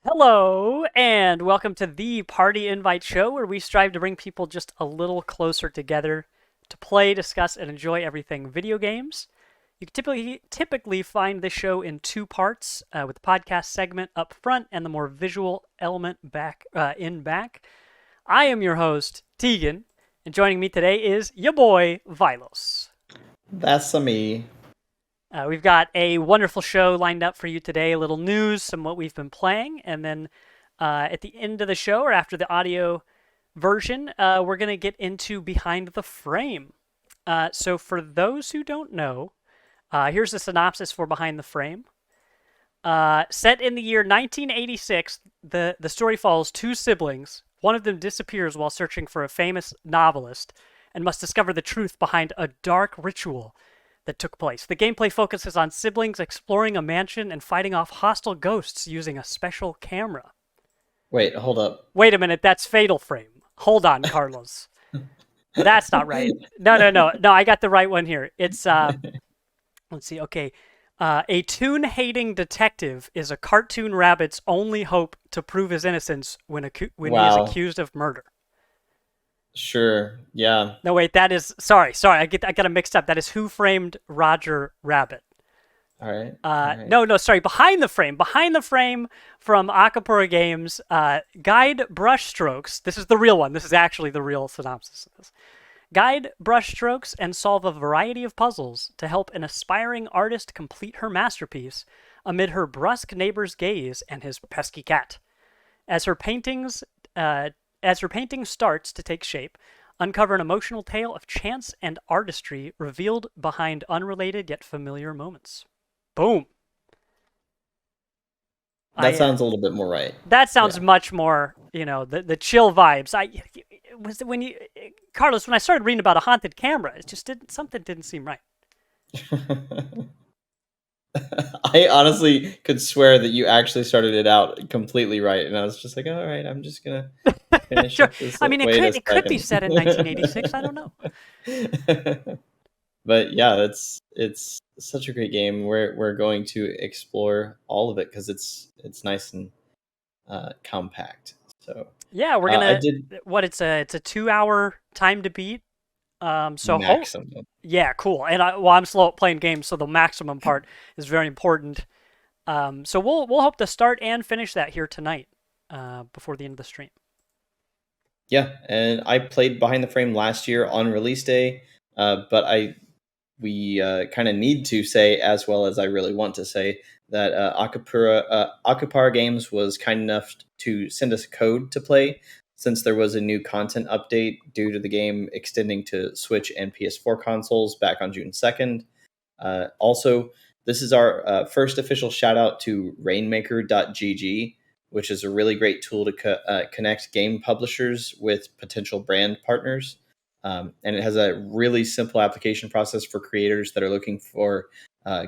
Hello, and welcome to the Party Invite Show, where we strive to bring people just a little closer together to play, discuss, and enjoy everything video games. You can typically find the show in two parts, with the podcast segment up front and the more visual element back. I am your host, Tegan, and joining me today is your boy, Vilos. That's me. We've got a wonderful show lined up for you today, a little news, some what we've been playing, and then at the end of the show, or after the audio version, we're going to get into Behind the Frame. So for those who don't know, here's the synopsis for Behind the Frame. Set in the year 1986, the story follows two siblings. One of them disappears while searching for a famous novelist and must discover the truth behind a dark ritual that took place. The gameplay focuses on siblings exploring a mansion and fighting off hostile ghosts using a special camera. Wait, hold up. Wait a minute, that's Fatal Frame. Hold on, Carlos. That's not right. No, I got the right one here. It's, let's see, okay. A tune-hating detective is a cartoon rabbit's only hope to prove his innocence when he is accused of murder. Sure, yeah. No, wait, that is... Sorry, I got it mixed up. That is Who Framed Roger Rabbit. All right. No, sorry, Behind the Frame. Behind the Frame from Akapura Games. Guide brushstrokes. This is the real one. This is actually the real synopsis of this. Guide brushstrokes and solve a variety of puzzles to help an aspiring artist complete her masterpiece amid her brusque neighbor's gaze and his pesky cat. As her painting starts to take shape, uncover an emotional tale of chance and artistry revealed behind unrelated yet familiar moments. Boom. That sounds a little bit more right. That sounds much more, the chill vibes. Carlos, when I started reading about a haunted camera, it just something didn't seem right. I honestly could swear that you actually started it out completely right, and I was just like, all right, I'm just gonna finish sure. This. I mean, it could be set in 1986. I don't know. But yeah, it's such a great game. We're going to explore all of it because it's nice and compact. So yeah, we're gonna. It's a 2-hour time to beat. So maximum. Yeah, cool. And I'm slow at playing games, so the maximum part is very important. So we'll hope to start and finish that here tonight, before the end of the stream. Yeah, and I played Behind the Frame last year on release day, but we kind of need to say, as well as I really want to say, that Akapura Games was kind enough to send us a code to play, since there was a new content update due to the game extending to Switch and PS4 consoles back on June 2nd. Also, this is our first official shout out to rainmaker.gg, which is a really great tool to connect game publishers with potential brand partners. And it has a really simple application process for creators that are looking for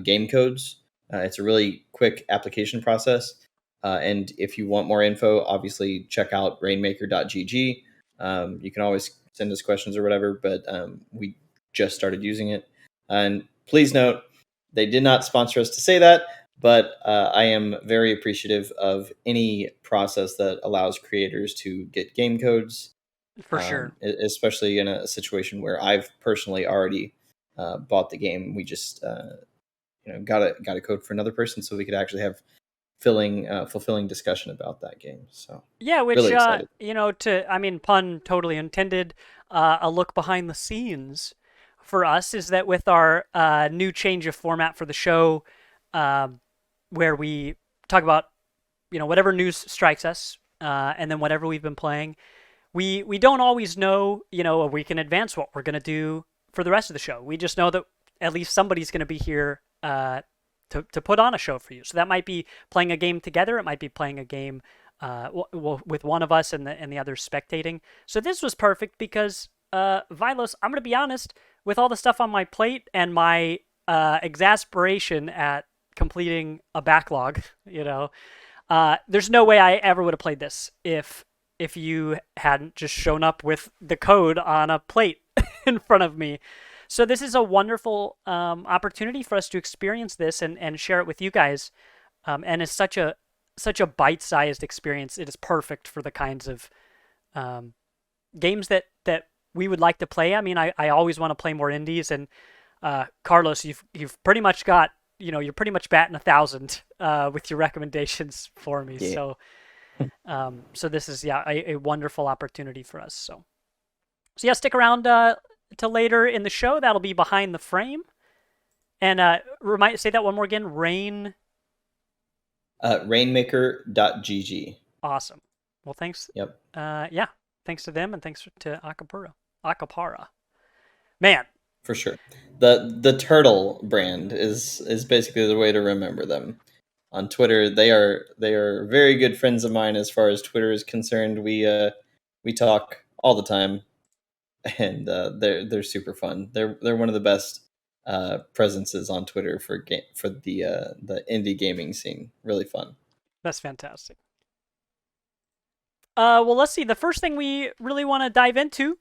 game codes. It's a really quick application process. And if you want more info, obviously check out rainmaker.gg. You can always send us questions or whatever, but we just started using it. And please note, they did not sponsor us to say that, but I am very appreciative of any process that allows creators to get game codes. For sure. Especially in a situation where I've personally already bought the game. We just got a code for another person so we could actually have fulfilling discussion about that game. So yeah, which really pun totally intended. A look behind the scenes for us is that with our new change of format for the show, where we talk about whatever news strikes us, and then whatever we've been playing. We don't always know, a week in advance what we're going to do for the rest of the show. We just know that at least somebody's going to be here to put on a show for you. So that might be playing a game together. It might be playing a game with one of us and the others spectating. So this was perfect because, Vilos, I'm going to be honest, with all the stuff on my plate and my exasperation at completing a backlog, there's no way I ever would have played this if you hadn't just shown up with the code on a plate in front of me. So this is a wonderful opportunity for us to experience this and share it with you guys. And it's such a bite-sized experience. It is perfect for the kinds of um, games that we would like to play. I mean, I always want to play more indies, and Carlos, you've pretty much got you're pretty much batting 1,000 with your recommendations for me. Yeah, So this is a wonderful opportunity for us. So yeah, stick around to later in the show. That'll be behind the frame. And remind say that one more again. Rain. rainmaker.gg. Awesome. Well, thanks. Yep, Yeah, thanks to them and thanks to Acapara. Acapara. Man, for sure. The turtle brand is basically the way to remember them. On Twitter, they are very good friends of mine as far as Twitter is concerned. We talk all the time, and they're super fun. They're one of the best presences on Twitter for the indie gaming scene. Really fun. that's fantastic. Well, let's see. The first thing we really want to dive into,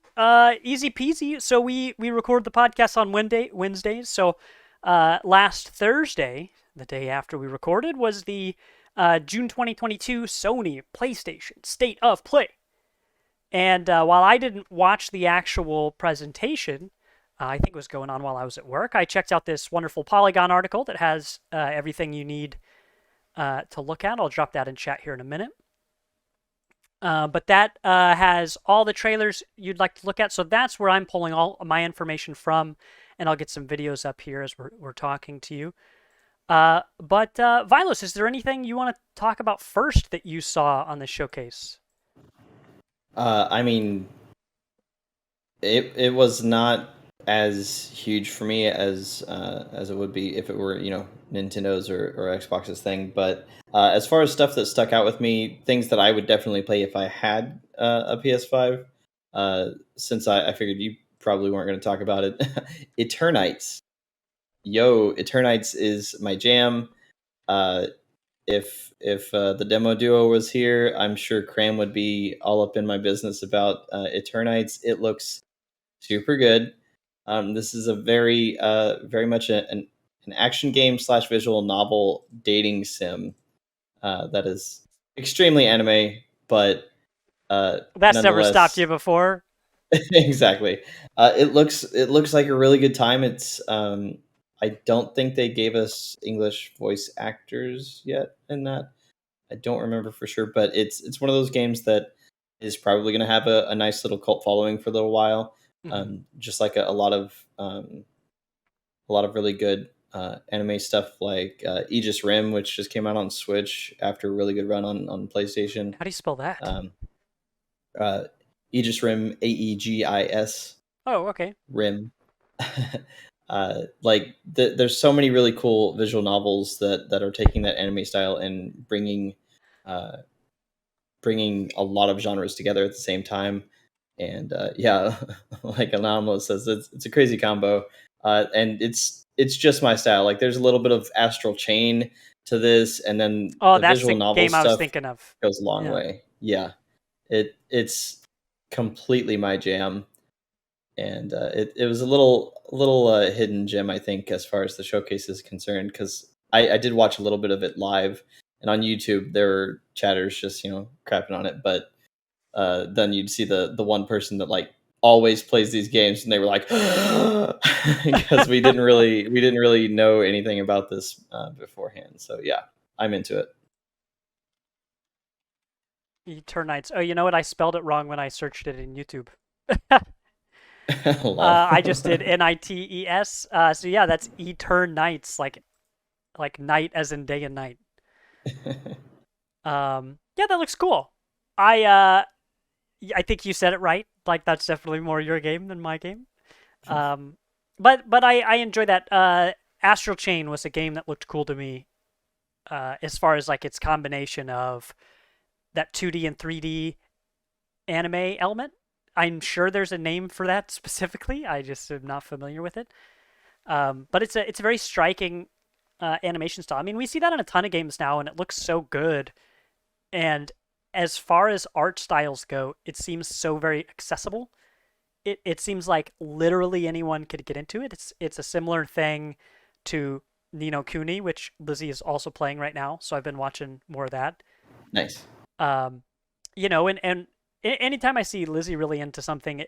easy peasy. So we record the podcast on Wednesdays. So last Thursday, the day after we recorded, was the June 2022 Sony PlayStation State of Play. And while I didn't watch the actual presentation, I think it was going on while I was at work, I checked out this wonderful Polygon article that has everything you need to look at. I'll drop that in chat here in a minute. But that has all the trailers you'd like to look at. So that's where I'm pulling all my information from, and I'll get some videos up here as we're talking to you. But Vilos, is there anything you want to talk about first that you saw on the showcase? I mean, it was not as huge for me as it would be if it were Nintendo's or Xbox's thing. But as far as stuff that stuck out with me, things that I would definitely play if I had a PS5, since I figured you probably weren't going to talk about it. Eternites, Eternites is my jam. Uh, if the demo duo was here, I'm sure Cram would be all up in my business about Eternites. It looks super good. This is a very much an action game slash visual novel dating sim that is extremely anime, but That's never stopped nonetheless, you before. exactly. It looks like a really good time. It's I don't think they gave us English voice actors yet in that. I don't remember for sure, but it's one of those games that is probably going to have a nice little cult following for a little while. Mm-hmm. Just like a lot of really good anime stuff like Aegis Rim, which just came out on Switch after a really good run on PlayStation. How do you spell that? Um, uh, Aegis Rim, Aegis Oh, okay. Rim. There's so many really cool visual novels that are taking that anime style and uh, bringing a lot of genres together at the same time. And yeah, like Anomalous says, it's a crazy combo, and it's just my style. Like there's a little bit of Astral Chain to this, and then Oh, the that's visual the novel game I was stuff thinking of. goes a long Yeah. way. Yeah, it's completely my jam, and it was a little hidden gem, I think, as far as the showcase is concerned, because I did watch a little bit of it live, and on YouTube there were chatters just crapping on it, but then you'd see the one person that like always plays these games, and they were like, because we didn't really know anything about this beforehand. So yeah, I'm into it. Eternites. Oh, you know what? I spelled it wrong when I searched it in YouTube. Lol. I just did Nites. So yeah, that's Eternites, like night as in day and night. Yeah, that looks cool. I think you said it right. Like that's definitely more your game than my game. Um, but I enjoy that. Astral Chain was a game that looked cool to me. As far as like its combination of that 2D and 3D anime element. I'm sure there's a name for that specifically. I just am not familiar with it. But it's a very striking animation style. I mean, we see that in a ton of games now, and it looks so good. And as far as art styles go, it seems so very accessible. it seems like literally anyone could get into it. It's a similar thing to Nino Kuni, which Lizzie is also playing right now. So I've been watching more of that. Nice. Um, and anytime I see Lizzie really into something,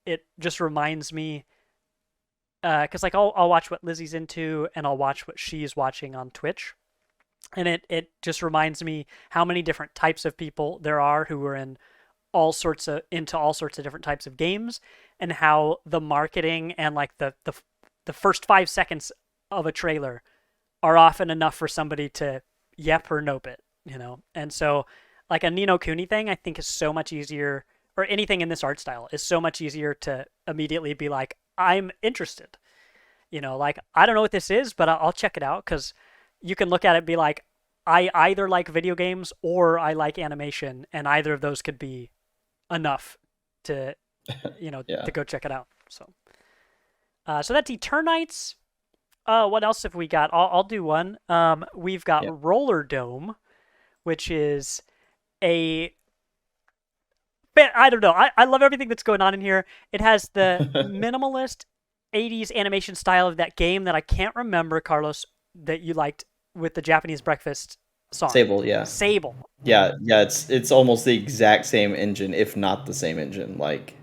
it just reminds me because like I'll watch what Lizzie's into and I'll watch what she's watching on Twitch, and it just reminds me how many different types of people there are who are into all sorts of different types of games, and how the marketing and like the first 5 seconds of a trailer are often enough for somebody to yep or nope it, And so, like a Nino Kuni thing, I think is so much easier, or anything in this art style is so much easier to immediately be like, I'm interested. Like I don't know what this is, but I'll check it out because you can look at it and be like, I either like video games or I like animation, and either of those could be enough to Yeah. to go check it out. So that's Eternights. What else have we got? I'll do one. We've got Yeah. Rollerdrome, which is a I don't know. I love everything that's going on in here. It has the minimalist 80s animation style of that game that I can't remember, Carlos, that you liked with the Japanese breakfast song. Sable, yeah. Sable. Yeah, it's almost the exact same engine, if not the same engine. Like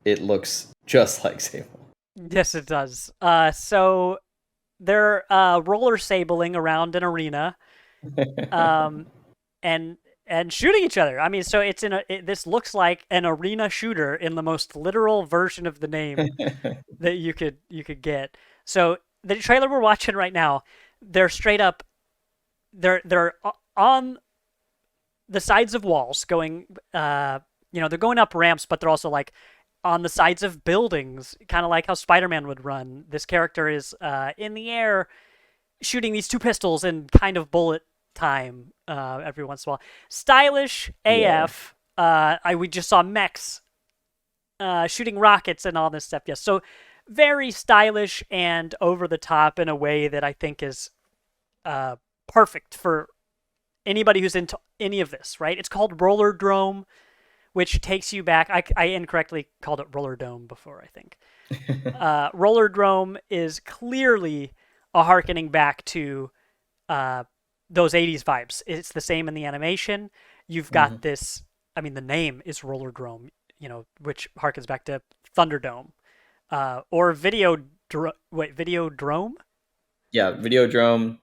it looks just like Sable. Yes, it does. So they're roller sabling around an arena, um, and shooting each other. I mean, so this looks like an arena shooter in the most literal version of the name that you could get. So the trailer we're watching right now, they're straight up, they're on the sides of walls, going, they're going up ramps, but they're also like on the sides of buildings, kind of like how Spider-Man would run. This character is in the air shooting these two pistols in kind of bullet time every once in a while. Stylish Yeah. AF. We just saw mechs shooting rockets and all this stuff. Yes, so very stylish and over the top in a way that I think is perfect for anybody who's into any of this. Right? It's called Rollerdrome, which takes you back. I incorrectly called it Rollerdome before, I think. Rollerdrome is clearly a harkening back to those 80s vibes. It's the same in the animation. You've got Mhm. this, I mean, the name is Rollerdrome, which harkens back to Thunderdome. Or Videodrome? Yeah, Videodrome.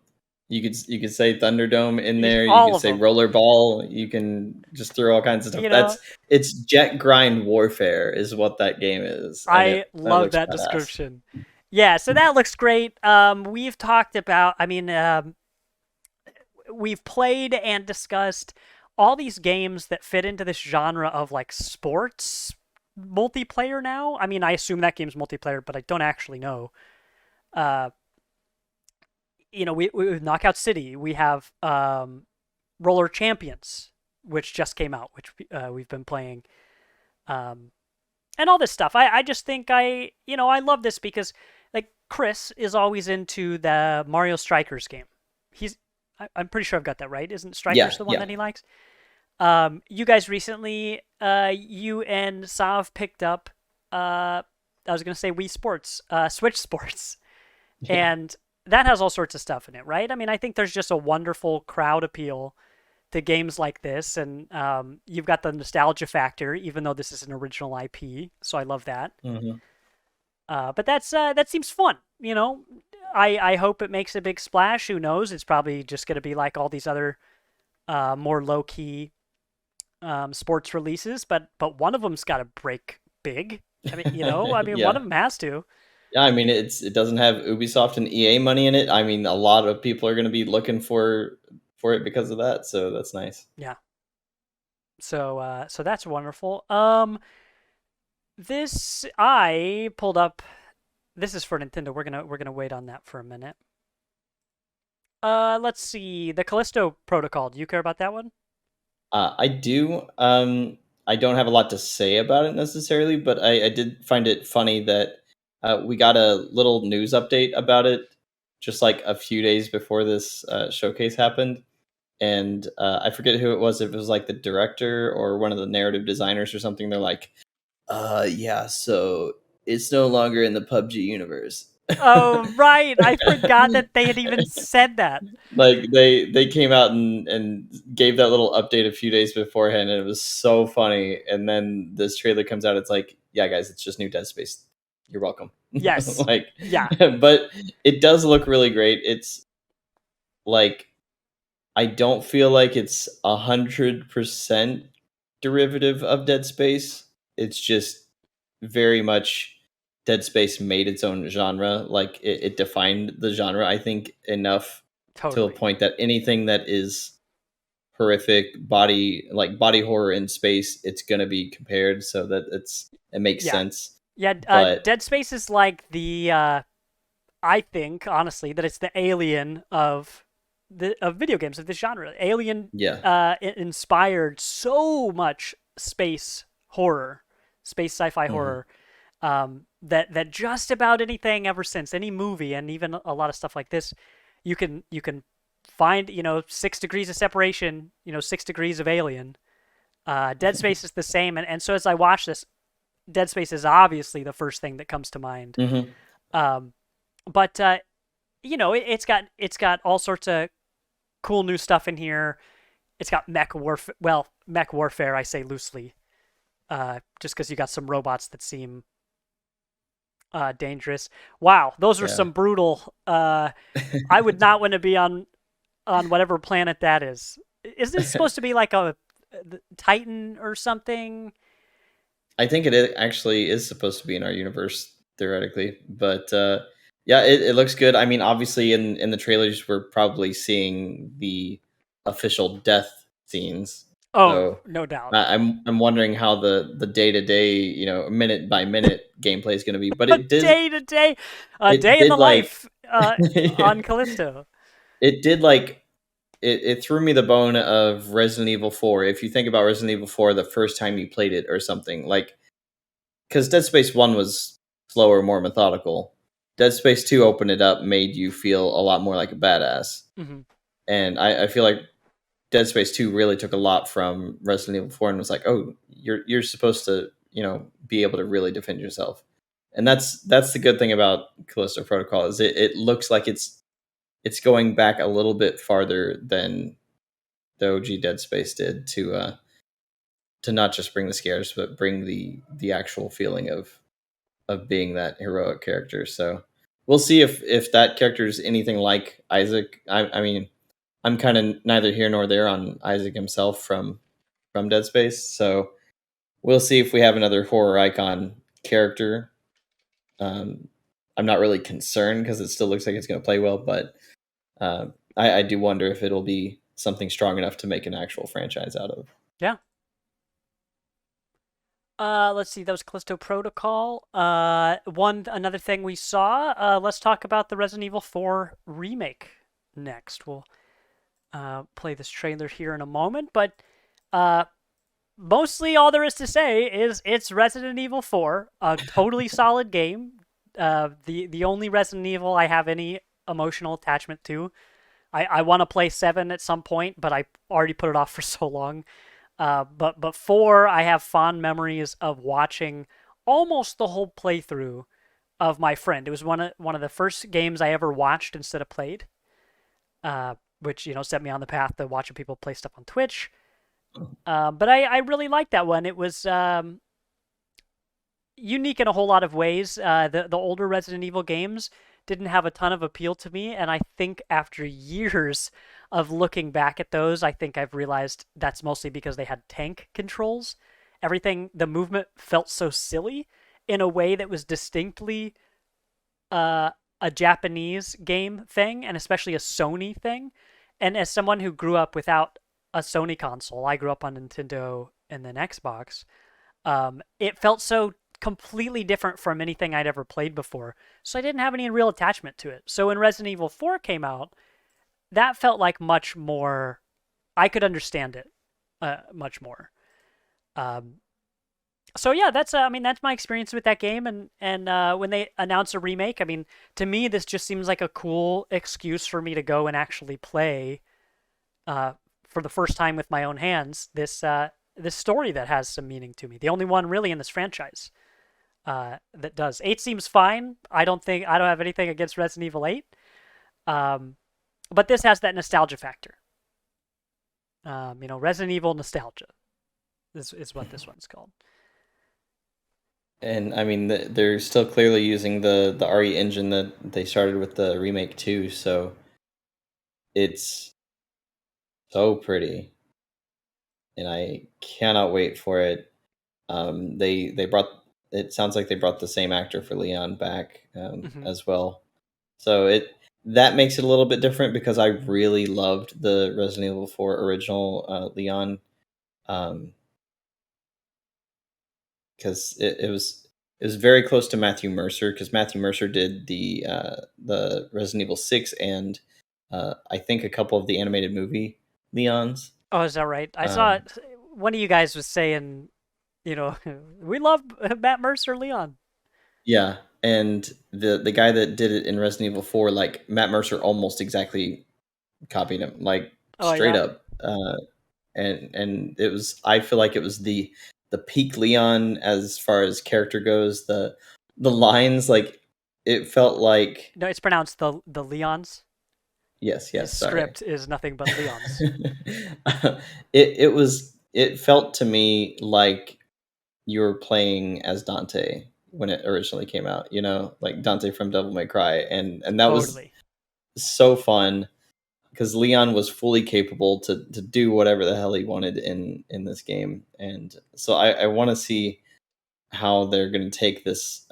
You could say Thunderdome in there. You All could of say them. Rollerball. You can just throw all kinds of stuff. You know, It's jet grind warfare is what that game is, and I that love looks that badass. description. Yeah, so that looks great. We've talked about, I mean, we've played and discussed all these games that fit into this genre of like sports multiplayer now. I mean, I assume that game's multiplayer, but I don't actually know. Uh, we Knockout City, we have Roller Champions, which just came out, which we've been playing, um, and all this stuff. I just think I love this because like Chris is always into the Mario Strikers game. I'm pretty sure I've got that right. Isn't Strikers Yeah, the one yeah, that he likes? You guys recently, you and Sav picked up, I was gonna say Wii Sports, Switch Sports, yeah. and that has all sorts of stuff in it, right? I mean, I think there's just a wonderful crowd appeal to games like this, and you've got the nostalgia factor, even though this is an original IP, so I love that. Hmm. But that seems fun, I hope it makes a big splash. Who knows? It's probably just gonna be like all these other more low key sports releases, but one of them's got to break big. I mean, one of Yeah. them has to. Yeah, I mean it doesn't have Ubisoft and EA money in it. I mean a lot of people are going to be looking for it because of that, so that's nice. Yeah. So that's wonderful. This I pulled up. This is for Nintendo. We're gonna wait on that for a minute. Let's see. The Callisto Protocol. Do you care about that one? I do. I don't have a lot to say about it necessarily, but I did find it funny that we got a little news update about it just like a few days before this showcase happened. And I forget who it was, if it was like the director or one of the narrative designers or something. They're like, Yeah. So it's no longer in the PUBG universe. Oh, right. I forgot that they had even said that. Like they came out and gave that little update a few days beforehand, and it was so funny. And then this trailer comes out, it's like, yeah, guys, it's just new Dead Space. You're welcome. Yes. Like, Yeah, but it does look really great. It's like I don't feel like it's 100% derivative of Dead Space. It's just very much Dead Space made its own genre. Like it defined the genre, I think, enough to a totally. point that anything that is horrific body horror in space, it's gonna be compared so that it makes Yeah. sense. Yeah, But Dead Space is like the I think honestly that it's the Alien of video games of this genre. Alien yeah. inspired so much space horror, space sci-fi Hmm. horror, that just about anything ever since, any movie and even a lot of stuff like this, you can find 6 degrees of separation, 6 degrees of Alien. Dead Space is the same, and so as I watch this, Dead Space is obviously the first thing that comes to mind. Hmm. Um, but it's got all sorts of cool new stuff in here. It's got mech warfare. Well, mech warfare, I say loosely, just because you got some robots that seem dangerous. Wow, those are Yeah. some brutal. I would not want to be on whatever planet that is. Is this supposed to be like a Titan or something? I think actually is supposed to be in our universe theoretically, but yeah, it looks good. I mean, obviously, in the trailers, we're probably seeing the official death scenes. Oh, So no doubt. I'm wondering how the day to day, minute by minute gameplay is going to be. But A day to day, a it day in the did like life on Callisto. it did like it threw me the bone of Resident Evil 4. If you think about Resident Evil 4, the first time you played it or something like because Dead Space 1 was slower, more methodical. Dead Space 2 opened it up, made you feel a lot more like a badass. Hmm. And I feel like Dead Space 2 really took a lot from Resident Evil 4 and was like, oh, you're supposed to, be able to really defend yourself. And that's the good thing about Callisto Protocol is it looks like it's going back a little bit farther than the OG Dead Space did to not just bring the scares, but bring the actual feeling of being that heroic character. So we'll see if that character is anything like Isaac. I mean, I'm kind of neither here nor there on Isaac himself from Dead Space. So we'll see if we have another horror icon character. Um, I'm not really concerned because it still looks like it's going to play well, but uh, I do wonder if it'll be something strong enough to make an actual franchise out of. Yeah. Let's see. That was Callisto Protocol. Another thing we saw. Let's talk about the Resident Evil 4 remake next. We'll play this trailer here in a moment, but uh, mostly all there is to say is it's Resident Evil 4, a totally solid game. The only Resident Evil I have any emotional attachment to. I want to play 7 at some point, but I already put it off for so long. But 4, I have fond memories of watching almost the whole playthrough of my friend. It was one of the first games I ever watched instead of played, which set me on the path to watching people play stuff on Twitch. But I really liked that one. It was unique in a whole lot of ways. The older Resident Evil games didn't have a ton of appeal to me, and I think after years of looking back at those, I think I've realized that's mostly because they had tank controls. Everything, the movement felt so silly in a way that was distinctly uh, a Japanese game thing, and especially a Sony thing. And as someone who grew up without a Sony console, I grew up on Nintendo and then Xbox. It felt so completely different from anything I'd ever played before. So I didn't have any real attachment to it. So when Resident Evil 4 came out, that felt like much more. I could understand it much more. Um, so yeah, that's my experience with that game. And when they announce a remake, I mean, to me, this just seems like a cool excuse for me to go and actually play uh, for the first time with my own hands this story that has some meaning to me. The only one really in this franchise that does. 8 seems fine. I don't have anything against Resident Evil 8. Um, but this has that nostalgia factor. Resident Evil nostalgia is what this one's called. And I mean, they're still clearly using the RE engine that they started with the remake too. So it's so pretty, and I cannot wait for it. They brought. It sounds like they brought the same actor for Leon back Mm-hmm. as well. So that makes it a little bit different because I really loved the Resident Evil 4 original Leon. Um, because it was very close to Matthew Mercer because Matthew Mercer did the Resident Evil 6 and I think a couple of the animated movie Leons. Oh, is that right? I saw Um, it. One of you guys was saying, we love Matt Mercer Leon. yeah, and the guy that did it in Resident Evil 4, like Matt Mercer, almost exactly copied him, like Oh straight yeah. up. And it was, I feel like it was the peak Leon as far as character goes. The lines, like it felt like, No, it's pronounced the Leons. yes, His yes, sorry. script is nothing but Leons. It felt to me like you were playing as Dante when it originally came out, like Dante from Devil May Cry, and that was Totally. so fun because Leon was fully capable to do whatever the hell he wanted in this game, and so I want to see how they're going to take this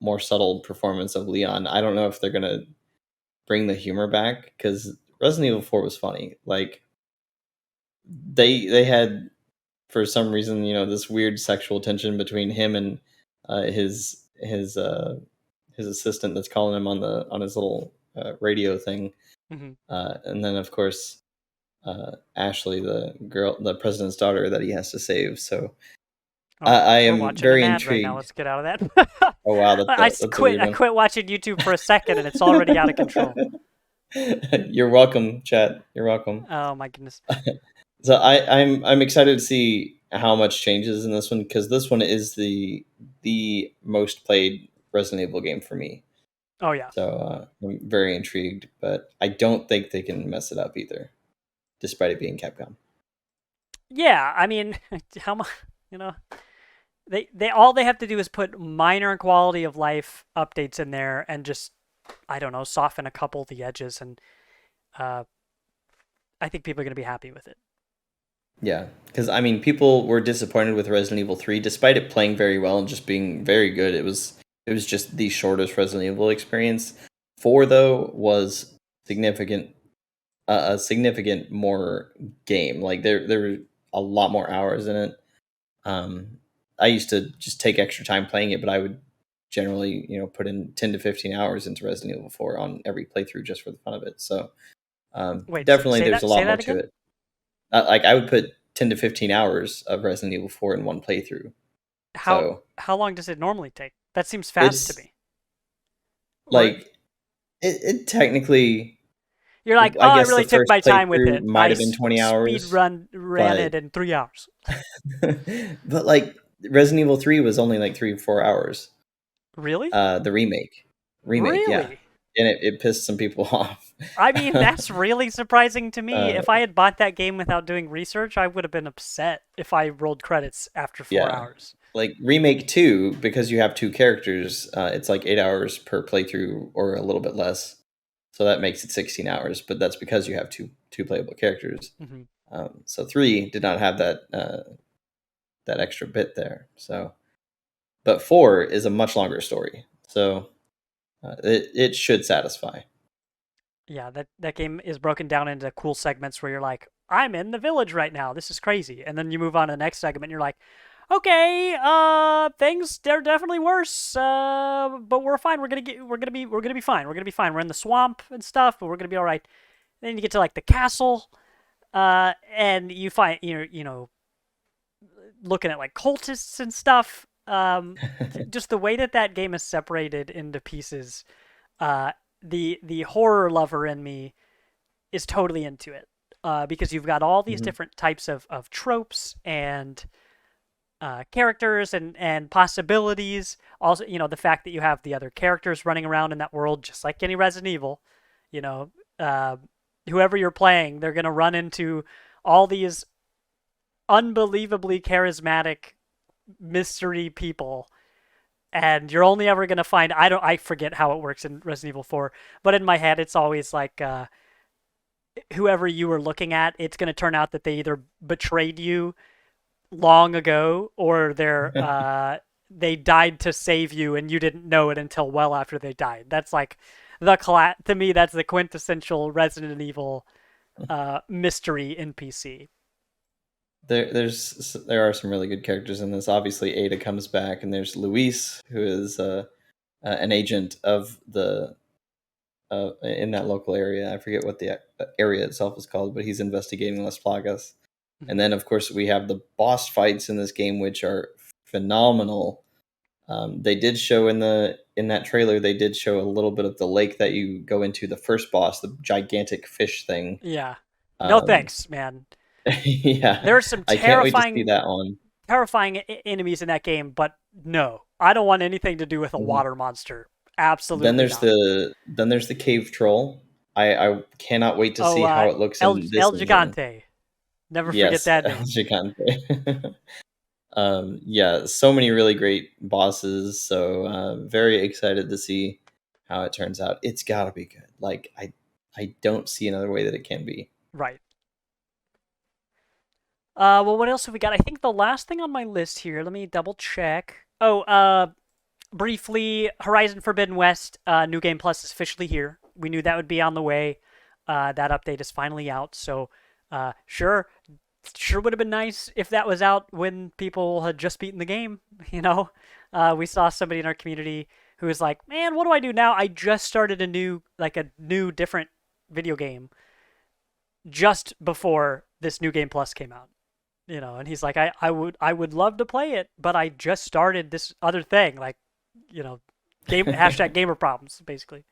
more subtle performance of Leon. I don't know if they're going to bring the humor back because Resident Evil 4 was funny. Like they had, for some reason, this weird sexual tension between him and his assistant that's calling him on his little radio thing, Mm-hmm. and then of course Ashley, the president's daughter that he has to save. So Oh, I we're am watching an very ad right now. intrigued. Let's get out of that. Oh wow, that's a weird I one. quit watching YouTube for a second, and it's already out of control. You're welcome, chat. You're welcome. Oh my goodness. So I'm excited to see how much changes in this one because this one is the most played Resident Evil game for me. Oh yeah. So I'm very intrigued, but I don't think they can mess it up either, despite it being Capcom. Yeah. I mean, how much? You know, they all they have to do is put minor quality of life updates in there, and just I don't know, soften a couple of the edges, and uh, I think people are gonna be happy with it. Yeah, because I mean, people were disappointed with Resident Evil 3, despite it playing very well and just being very good. It was just the shortest Resident Evil experience. 4 though was significant, a significant more game. Like there were a lot more hours in it. Um, I used to just take extra time playing it, but I would generally, put in 10 to 15 hours into Resident Evil 4 on every playthrough just for the fun of it. So Wait, definitely, there's a say lot more that to again. it. Like I would put 10 to 15 hours of Resident Evil 4 in one playthrough. So How long does it normally take? That seems fast to it's me. Or like it technically, you're like, oh, I I guess the really took first my time with playthrough it. might have been 20 Speed hours, ran but it in 3 hours. but like Resident Evil 3 was only like 3 or 4 hours. Really? The remake, yeah, Really? and it pissed some people off. I mean, that's really surprising to me. uh, If I had bought that game without doing research, I would have been upset if I rolled credits after four yeah, hours. like remake 2 because you have two characters. It's like 8 hours per playthrough or a little bit less, so that makes it 16 hours. But that's because you have two playable characters. Hmm. So 3 did not have that extra bit there. So, but 4 is a much longer story. So it should satisfy. Yeah, that game is broken down into cool segments where you're like, I'm in the village right now. This is crazy. And then you move on to the next segment and you're like, okay, things they're definitely worse. But we're fine. We're gonna be fine. We're gonna be fine. We're in the swamp and stuff, but we're gonna be all right. Then you get to like the castle, and you find looking at like cultists and stuff. Just the way that game is separated into pieces. Uh, the horror lover in me is totally into it. because you've got all these Mhm. different types of tropes and characters and possibilities. Also, the fact that you have the other characters running around in that world, just like any Resident Evil. You know, uh, whoever you're playing, they're gonna run into all these unbelievably charismatic mystery people, and you're only ever gonna find I forget how it works in Resident Evil 4, but in my head it's always like whoever you were looking at, it's gonna turn out that they either betrayed you long ago or they died to save you and you didn't know it until well after they died. That's like to me that's the quintessential Resident Evil mystery NPC. There are some really good characters in this. Obviously, Ada comes back, and there's Luis, who is an agent of the in that local area. I forget what the area itself is called, but he's investigating Las Plagas. And Mm-hmm. then, of course, we have the boss fights in this game, which are phenomenal. They did show in that trailer. They did show a little bit of the lake that you go into. The first boss, the gigantic fish thing. Yeah. No Um, thanks, man. yeah, There are some I can't wait to see that one. terrifying enemies in that game, but no, I don't want anything to do with a Mhm. water monster. Absolutely not. Then there's the cave troll. I cannot wait to Oh, see how it looks in this El engine. Gigante. Never forget Yes, that El name. Gigante. Yeah, so many really great bosses. So very excited to see how it turns out. It's got to be good. Like I don't see another way that it can be. Right. Well, what else have we got? I think the last thing on my list here. Let me double check. Oh, briefly, Horizon Forbidden West, New Game Plus is officially here. We knew that would be on the way. That update is finally out. So, sure would have been nice if that was out when people had just beaten the game. You know, we saw somebody in our community who was like, "Man, what do I do now? I just started a new different video game just before this New Game Plus came out." And he's like, I would love to play it, but I just started this other thing, like, you know, game hashtag gamer problems, basically.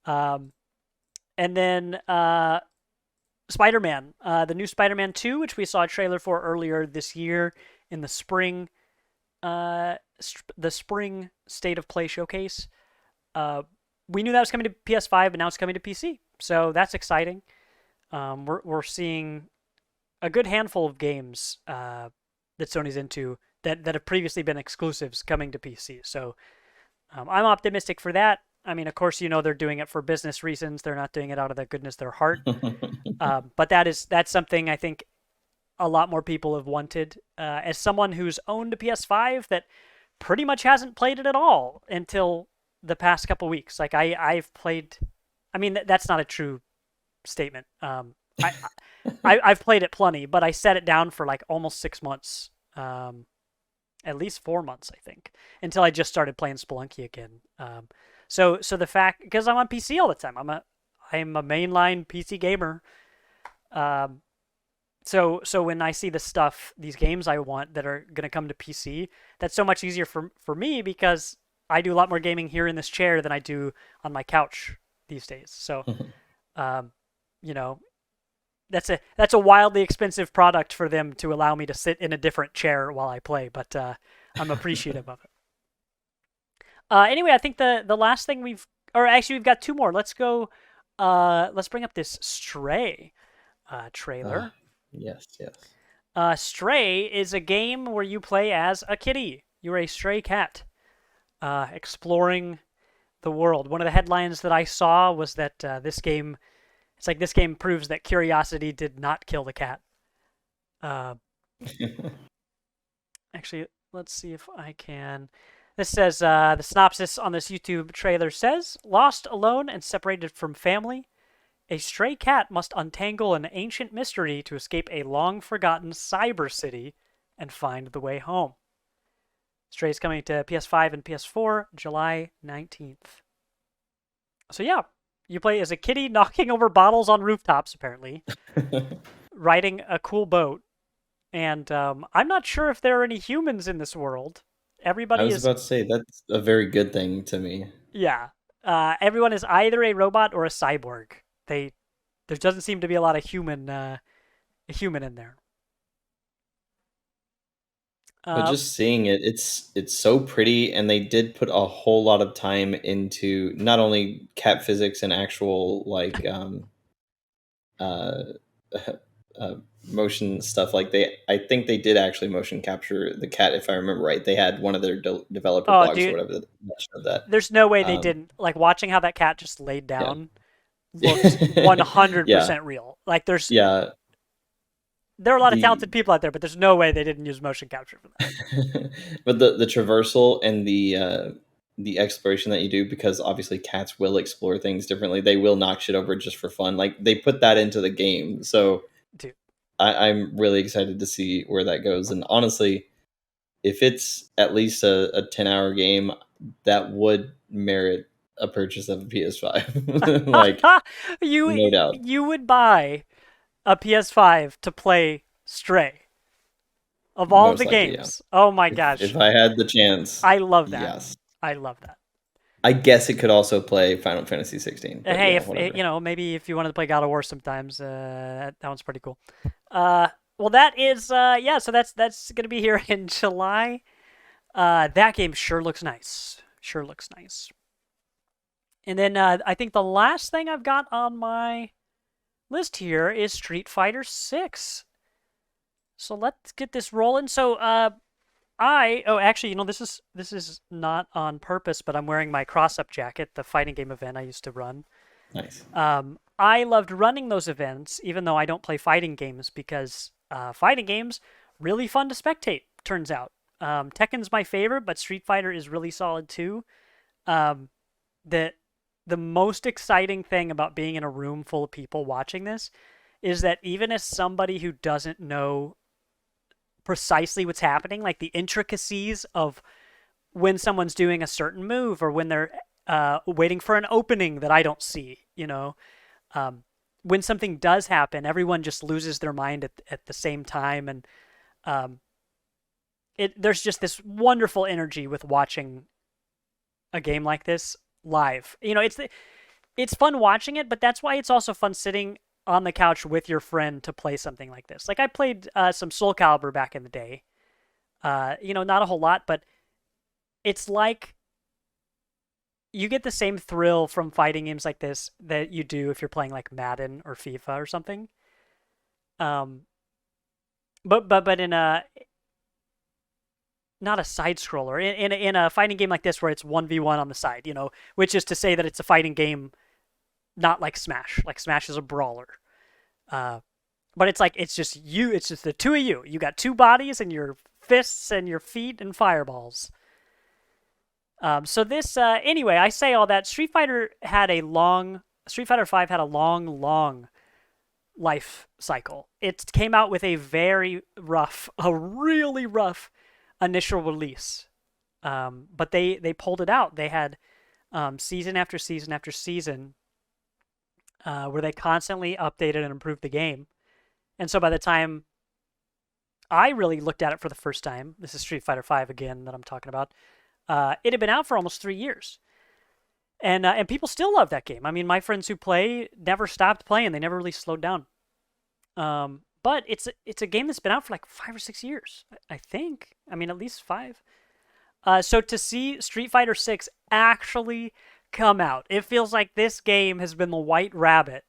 Um, and then Spider-Man, the new Spider-Man 2, which we saw a trailer for earlier this year in the spring, the spring State of Play showcase. Uh, we knew that was coming to PS5, but now it's coming to PC, so that's exciting. We're seeing a good handful of games that Sony's into that have previously been exclusives coming to PC. So I'm optimistic for that. I mean, of course, they're doing it for business reasons. They're not doing it out of the goodness of their heart. But that's something I think a lot more people have wanted. As someone who's owned a PS5 that pretty much hasn't played it at all until the past couple weeks. Like I've played. I mean, that's not a true statement. I've played it plenty, but I set it down for like almost 6 months, at least 4 months, I think, until I just started playing Spelunky again. So the fact, because I'm on PC all the time, I'm a mainline PC gamer. Um, so when I see these games I want that are gonna come to PC, that's so much easier for me because I do a lot more gaming here in this chair than I do on my couch these days. So, um, you know, that's a wildly expensive product for them to allow me to sit in a different chair while I play, but I'm appreciative of it. Anyway, I think the last thing or actually we've got two more. Let's go. Let's bring up this Stray Ah, trailer. yes, yes. Stray is a game where you play as a kitty. You're a stray cat, exploring the world. One of the headlines that I saw was that this game proves that curiosity did not kill the cat. Uh, Actually, let's see if I can. This says the synopsis on this YouTube trailer says, "Lost, alone, and separated from family, a stray cat must untangle an ancient mystery to escape a long-forgotten cyber city and find the way home." Stray is coming to PS5 and PS4 July 19th. So yeah, you play as a kitty knocking over bottles on rooftops, apparently, riding a cool boat. And I'm not sure if there are any humans in this world. I Everybody was is, about to say that's a very good thing to me. yeah. Everyone is either a robot or a cyborg. They There doesn't seem to be a lot of human in there. But Uh, just seeing it, it's so pretty, and they did put a whole lot of time into not only cat physics and actual uh, uh motion stuff. Like I think they did actually motion capture the cat, if I remember right. They had one of their developer oh, blogs or dude, whatever that showed that. there's no way they Um, didn't. Like watching how that cat just laid yeah, down looked yeah, 100% real. Like yeah. there are a lot of The talented people out there, but there's no way they didn't use motion capture for that. but the traversal and the exploration that you do, because obviously cats will explore things differently. They will knock shit over just for fun. Like they put that into the game, so Dude. I'm really excited to see where that goes. And honestly, if it's at least a 10-hour game, that would merit a purchase of a PS5. Like no doubt, You would buy a PS5 to play Stray of all most the likely, yeah. games. Oh my If gosh. I had the chance, I love that. yes. I love that. I guess it could also play Final Fantasy 16, but Hey, yeah, if whatever. maybe if you wanted to play God of War sometimes, that one's pretty cool. Uh, well, that is yeah. So that's gonna be here in July. That game sure looks nice. Sure looks nice. And then I think the last thing I've got on my list here is Street Fighter 6. So let's get this rolling. So actually, this is not on purpose, but I'm wearing my cross up jacket, the fighting game event I used to run. Nice. I loved running those events, even though I don't play fighting games, because fighting games really fun to spectate. Turns out, Tekken's my favorite, but Street Fighter is really solid too. Um, the the most exciting thing about being in a room full of people watching this is that even as somebody who doesn't know precisely what's happening, like the intricacies of when someone's doing a certain move or when they're waiting for an opening that I don't see, um, when something does happen, everyone just loses their mind at the same time, and um, there's just this wonderful energy with watching a game like this live. It's fun watching it, but that's why it's also fun sitting on the couch with your friend to play something like this. Like I played some Soul Calibur back in the day. Not a whole lot, but it's like you get the same thrill from fighting games like this that you do if you're playing like Madden or FIFA or something. Um, but in a not a side scroller in a fighting game like this where it's 1v1 on the side, which is to say that it's a fighting game, not like Smash. Like Smash is a brawler. Uh, but it's like it's just the two of you. You got two bodies and your fists and your feet and fireballs. So this anyway, I say all that. Street Fighter 5 had a long life cycle. It came out with a really rough initial release. But they pulled it out. They had season after season after season where they constantly updated and improved the game. And so by the time I really looked at it for the first time, this is Street Fighter 5 again that I'm talking about. It had been out for almost 3 years, and people still love that game. I mean, my friends who play never stopped playing; they never really slowed down. But it's a game that's been out for like 5 or 6 years, I think. I mean, at least 5. So to see Street Fighter 6 actually come out, it feels like this game has been the white rabbit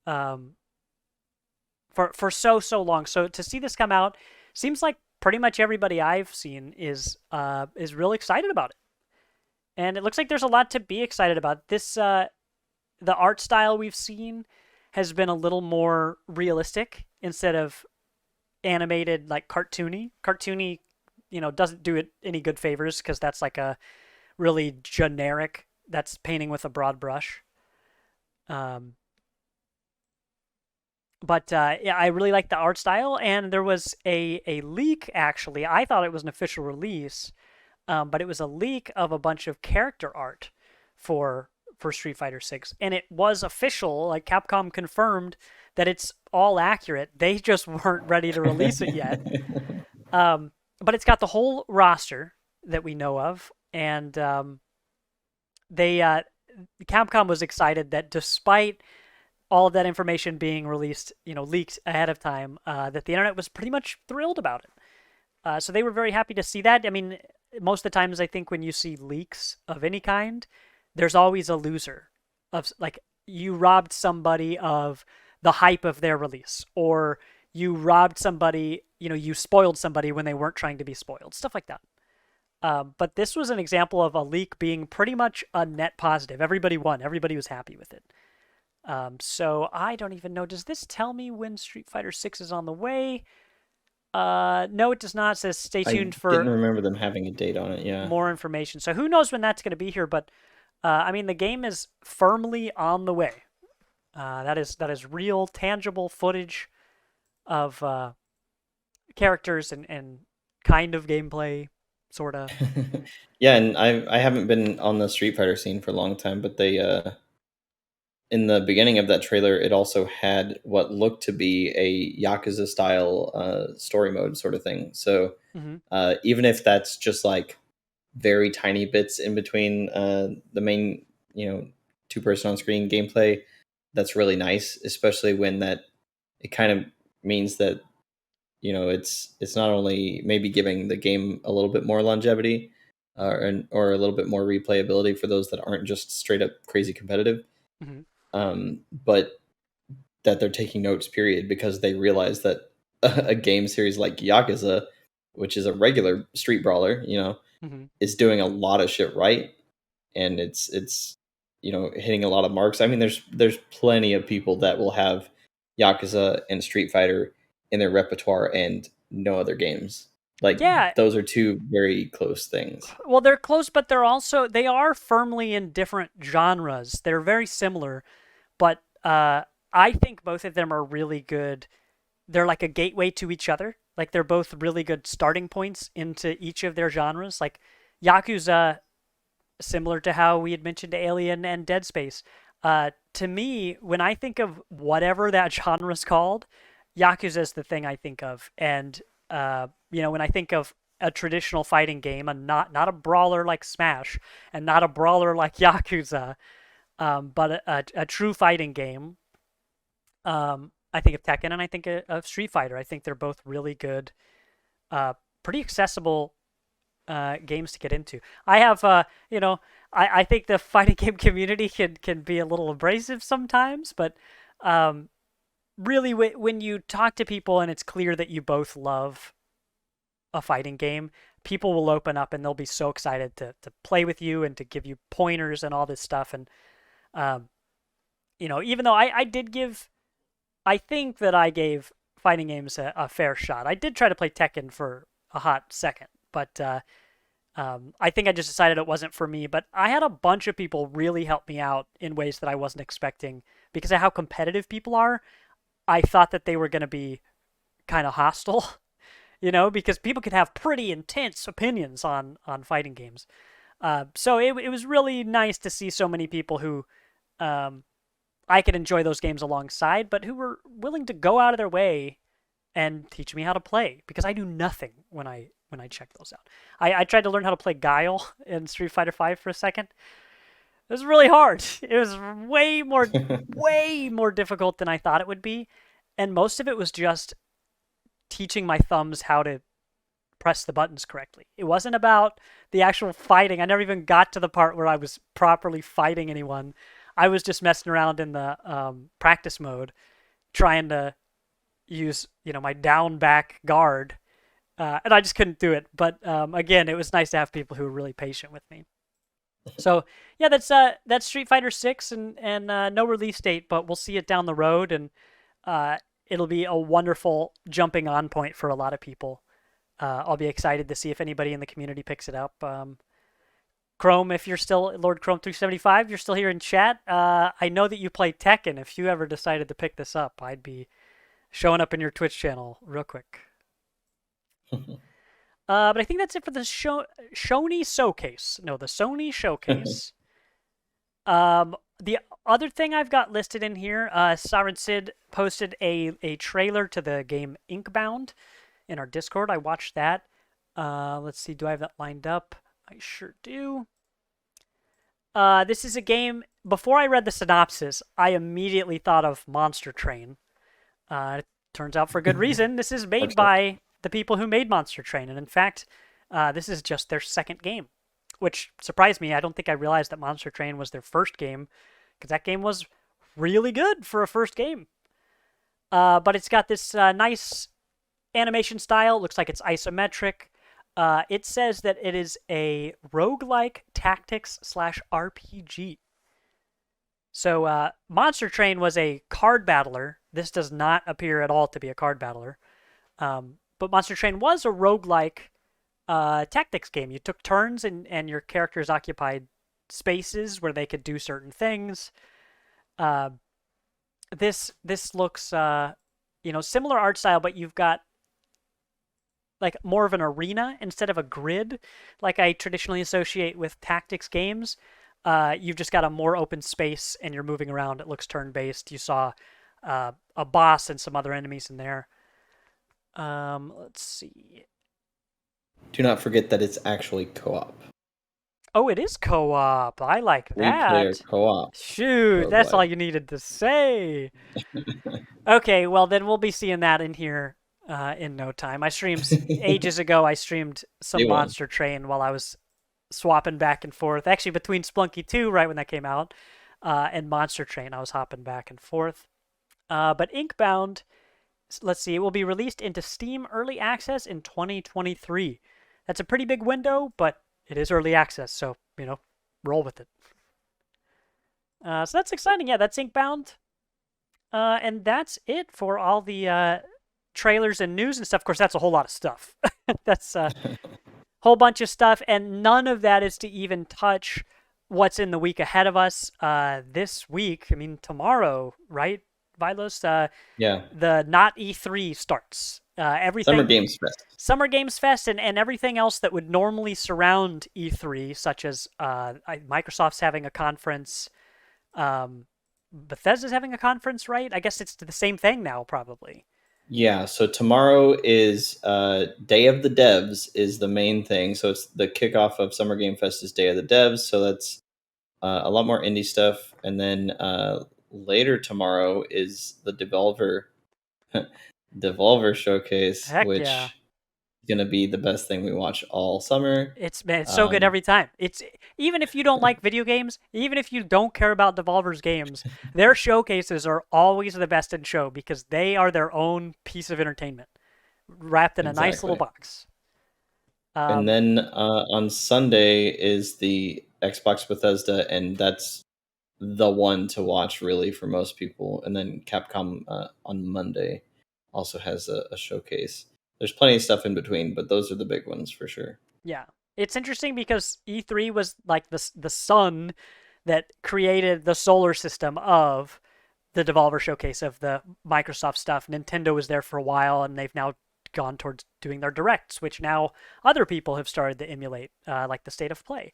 um, for so long. So to see this come out seems like pretty much everybody I've seen is real excited about it, and it looks like there's a lot to be excited about. The art style we've seen has been a little more realistic instead of animated like cartoony. Cartoony, doesn't do it any good favors because that's like a really generic. That's painting with a broad brush. Um, but yeah, I really like the art style, and there was a leak actually. I thought it was an official release, but it was a leak of a bunch of character art for Street Fighter 6, and it was official. Like Capcom confirmed that it's all accurate. They just weren't ready to release it yet. But it's got the whole roster that we know of, and they Capcom was excited that despite all of that information being released, leaked ahead of time, that the internet was pretty much thrilled about it. So they were very happy to see that. I mean, most of the times I think when you see leaks of any kind, there's always a loser of like you robbed somebody of the hype of their release, or you robbed somebody, you spoiled somebody when they weren't trying to be spoiled, stuff like that. But this was an example of a leak being pretty much a net positive. Everybody won. Everybody was happy with it. So I don't even know. Does this tell me when Street Fighter 6 is on the way? No, it does not. It says stay I tuned didn't for remember them having a date on it. Yeah. more information. So who knows when that's going to be here? But I mean, the game is firmly on the way. That is real, tangible footage of characters and kind of gameplay, sorta. Yeah, and I haven't been on the Street Fighter scene for a long time, but they in the beginning of that trailer, it also had what looked to be a Yakuza style story mode sort of thing. So Hmm. even if that's just like very tiny bits in between the main, two person on screen gameplay, that's really nice, especially when that it kind of means that it's not only maybe giving the game a little bit more longevity or a little bit more replayability for those that aren't just straight up crazy competitive, Hmm. but that they're taking notes, period, because they realize that a game series like Yakuza, which is a regular street brawler, Hmm. is doing a lot of shit right, and it's hitting a lot of marks. I mean, there's plenty of people that will have Yakuza and Street Fighter in their repertoire and no other games. Like Yeah. those are two very close things. Well, they're close, but they are firmly in different genres. They're very similar, but I think both of them are really good. They're like a gateway to each other. Like they're both really good starting points into each of their genres. Like Yakuza, similar to how we had mentioned Alien and Dead Space. To me, when I think of whatever that genre is called, Yakuza is the thing I think of. And when I think of a traditional fighting game, and not a brawler like Smash, and not a brawler like Yakuza, but a true fighting game, I think of Tekken and I think of Street Fighter. I think they're both really good, uh, pretty accessible games to get into. I have, I think the fighting game community can be a little abrasive sometimes, but um, really, when you talk to people and it's clear that you both love a fighting game, people will open up and they'll be so excited to play with you and to give you pointers and all this stuff. And um, even though I did give, I think that I gave fighting games a fair shot. I did try to play Tekken for a hot second, but I think I just decided it wasn't for me, but I had a bunch of people really help me out in ways that I wasn't expecting because of how competitive people are. I thought that they were going to be kind of hostile, because people can have pretty intense opinions on fighting games. So it was really nice to see so many people who um, I could enjoy those games alongside, but who were willing to go out of their way and teach me how to play because I knew nothing when I checked those out. I tried to learn how to play Guile in Street Fighter V for a second. It was really hard. It was way more difficult than I thought it would be, and most of it was just teaching my thumbs how to press the buttons correctly. It wasn't about the actual fighting. I never even got to the part where I was properly fighting anyone. I was just messing around in the practice mode, trying to use my down back guard, and I just couldn't do it. But again, it was nice to have people who were really patient with me. So yeah, that's Street Fighter 6, and no release date, but we'll see it down the road, and it'll be a wonderful jumping on point for a lot of people. I'll be excited to see if anybody in the community picks it up. Chrome, if you're still Lord Chrome 375, you're still here in chat. I know that you play Tekken. If you ever decided to pick this up, I'd be showing up in your Twitch channel real quick. But I think that's it for the Sony Showcase. No, the Sony Showcase. The other thing I've got listed in here, Sovereign Sid posted a trailer to the game Inkbound in our Discord. I watched that. Let's see, do I have that lined up? I sure do. This is a game. Before I read the synopsis, I immediately thought of Monster Train. It turns out for good reason. This is made Excellent. by the people who made Monster Train, and in fact, this is just their second game, which surprised me. I don't think I realized that Monster Train was their first game, because that game was really good for a first game. But it's got this nice animation style. It looks like it's isometric. It says that it is a roguelike tactics slash RPG. So Monster Train was a card battler. This does not appear at all to be a card battler. But Monster Train was a roguelike tactics game. You took turns and your characters occupied spaces where they could do certain things. Uh, this looks similar art style, but you've got like more of an arena instead of a grid, like I traditionally associate with tactics games. You've just got a more open space and you're moving around. It looks turn based. You saw a boss and some other enemies in there. Let's see. Do not forget that it's actually co-op. Oh, it is co-op. I like 3-player that. co-op Shoot, that's all roguelike. you needed to say. Okay, well then we'll be seeing that in here in no time. I streamed ages ago. I streamed some Day one. Monster Train while I was swapping back and forth. Actually, between Splunky 2, right when that came out, and Monster Train, I was hopping back and forth. But Inkbound, let's see, it will be released into Steam Early Access in 2023. That's a pretty big window, but it is early access, so, roll with it. So that's exciting. Yeah, that's Inkbound. And that's it for all the trailers and news and stuff. Of course, that's a whole lot of stuff. That's a whole bunch of stuff, and none of that is to even touch what's in the week ahead of us. This week, I mean, tomorrow, right, Vilos? Yeah. The not E3 starts. Summer Everything, Games Fest. Summer Games Fest, and everything else that would normally surround E3, such as Microsoft's having a conference. Bethesda's having a conference, right? I guess it's the same thing now, probably. Yeah, so tomorrow is Day of the Devs is the main thing. So it's the kickoff of Summer Game Fest is Day of the Devs. So that's a lot more indie stuff. And then later tomorrow is the Devolver Showcase, Heck yeah. which is going to be the best thing we watch all summer. It's man, it's so good every time. It's even if you don't like video games, even if you don't care about Devolver's games, their showcases are always the best in show because they are their own piece of entertainment, wrapped in a nice little Exactly. box. And Um, then on Sunday is the Xbox Bethesda, and that's the one to watch really for most people. And then Capcom on Monday also has a showcase. There's plenty of stuff in between, but those are the big ones for sure. yeah, it's interesting because E3 was like the sun that created the solar system of the Devolver Showcase of the Microsoft stuff. Nintendo was there for a while, and they've now gone towards doing their directs, which now other people have started to emulate, like the State of Play.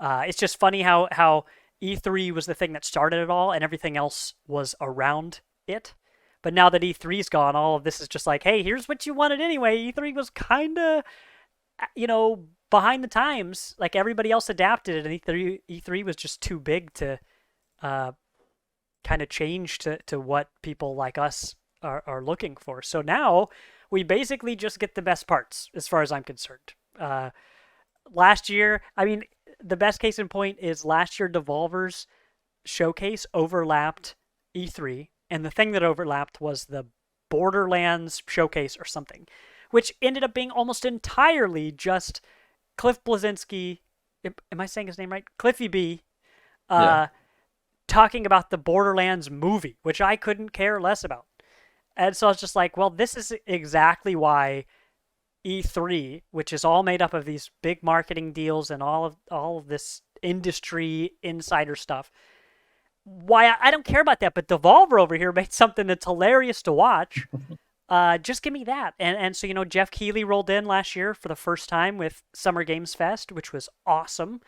It's just funny how E3 was the thing that started it all, and everything else was around it. But now that E3's gone, all of this is just like, hey, here's what you wanted anyway. E3 was kind of, behind the times. Like everybody else adapted it, and E3 was just too big to uh, kind of change to what people like us are looking for. So now we basically just get the best parts, as far as I'm concerned. Last year, I mean, the best case in point is last year Devolver's showcase overlapped E3, and the thing that overlapped was the Borderlands showcase or something, which ended up being almost entirely just Cliff Blazinski. Am I saying his name right? Cliffy B. Yeah. Uh, talking about the Borderlands movie, which I couldn't care less about. And so I was just like, well, this is exactly why E3, which is all made up of these big marketing deals and all of this industry insider stuff. Why I don't care about that, but Devolver over here made something that's hilarious to watch. Just give me that. And so Jeff Keighley rolled in last year for the first time with Summer Games Fest, which was awesome.